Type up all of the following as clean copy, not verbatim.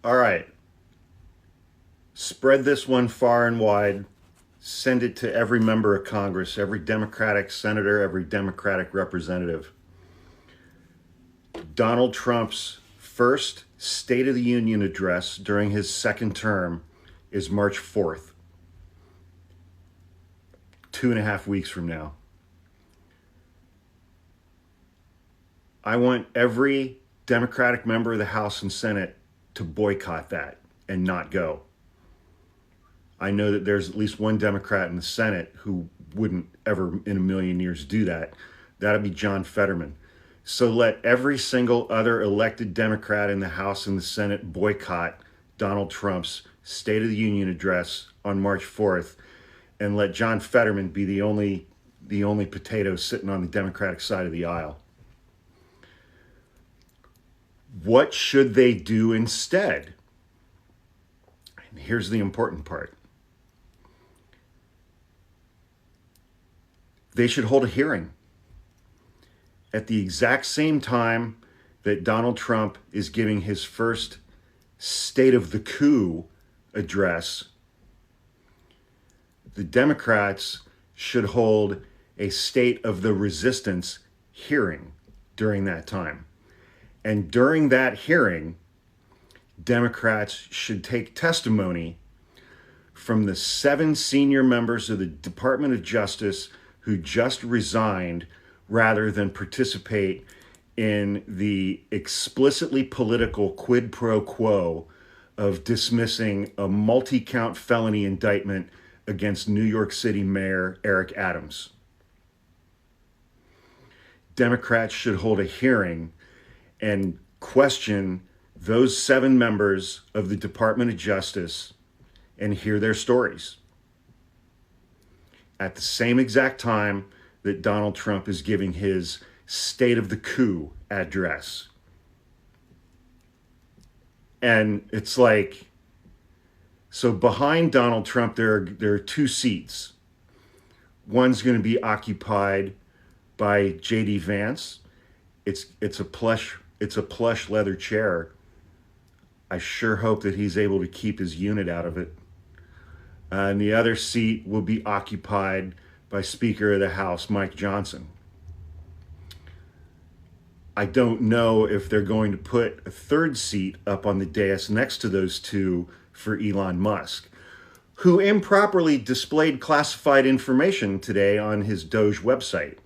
All right. Spread this one far and wide. Send it to every member of Congress, every Democratic senator, every Democratic representative. Donald Trump's first State of the Union address during his second term is March 4th, 2.5 weeks from now. I want every Democratic member of the House and Senate to boycott that and not go. I know that there's at least one Democrat in the Senate who wouldn't ever in a million years do that. That'd be John Fetterman. So let every single other elected Democrat in the House and the Senate boycott Donald Trump's State of the Union address on March 4th, and let John Fetterman be the only potato sitting on the Democratic side of the aisle. What should they do instead? And here's the important part. They should hold a hearing at the exact same time that Donald Trump is giving his first State of the Coup address. The Democrats should hold a State of the Resistance hearing during that time. And during that hearing, Democrats should take testimony from the 7 senior members of the Department of Justice who just resigned rather than participate in the explicitly political quid pro quo of dismissing a multi-count felony indictment against New York City Mayor Eric Adams. Democrats should hold a hearing and question those 7 members of the Department of Justice and hear their stories at the same exact time that Donald Trump is giving his State of the Coup address. And it's like, so behind Donald Trump, there are 2 seats. One's going to be occupied by J.D. Vance. It's a plush leather chair. I sure hope that he's able to keep his unit out of it. And the other seat will be occupied by Speaker of the House, Mike Johnson. I don't know if they're going to put a third seat up on the dais next to those 2 for Elon Musk, who improperly displayed classified information today on his Doge website,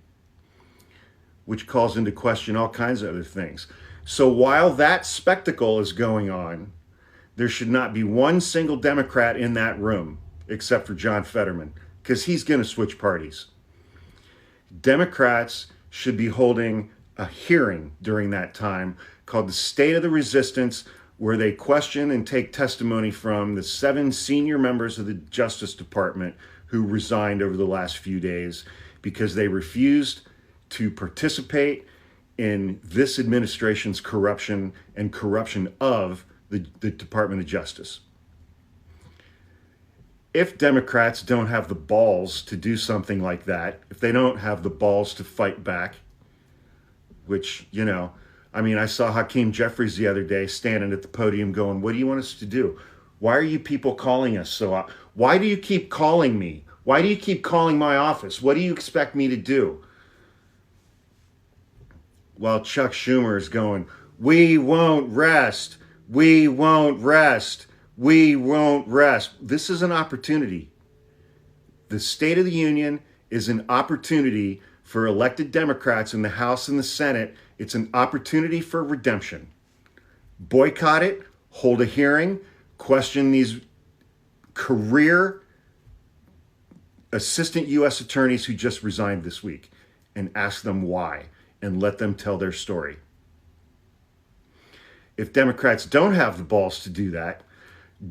which calls into question all kinds of other things. So while that spectacle is going on, there should not be one single Democrat in that room except for John Fetterman, because he's going to switch parties. Democrats should be holding a hearing during that time called the State of the Resistance, where they question and take testimony from the 7 senior members of the Justice Department who resigned over the last few days because they refused to participate in this administration's corruption and corruption of the Department of Justice. If Democrats don't have the balls to do something like that, if they don't have the balls to fight back, which, I saw Hakeem Jeffries the other day standing at the podium going, "What do you want us to do? Why are you people calling us so? Why do you keep calling me? Why do you keep calling my office? What do you expect me to do?" While Chuck Schumer is going, "We won't rest. We won't rest. We won't rest." This is an opportunity. The State of the Union is an opportunity for elected Democrats in the House and the Senate. It's an opportunity for redemption. Boycott it, hold a hearing, question these career assistant U.S. attorneys who just resigned this week and ask them why and let them tell their story. If Democrats don't have the balls to do that,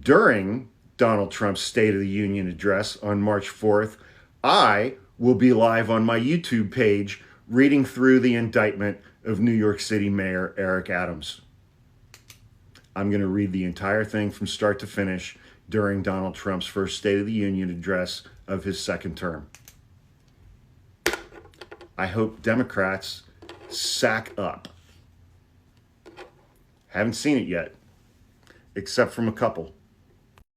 during Donald Trump's State of the Union address on March 4th, I will be live on my YouTube page reading through the indictment of New York City Mayor Eric Adams. I'm going to read the entire thing from start to finish during Donald Trump's first State of the Union address of his second term. I hope Democrats sack up. Haven't seen it yet. except from a couple.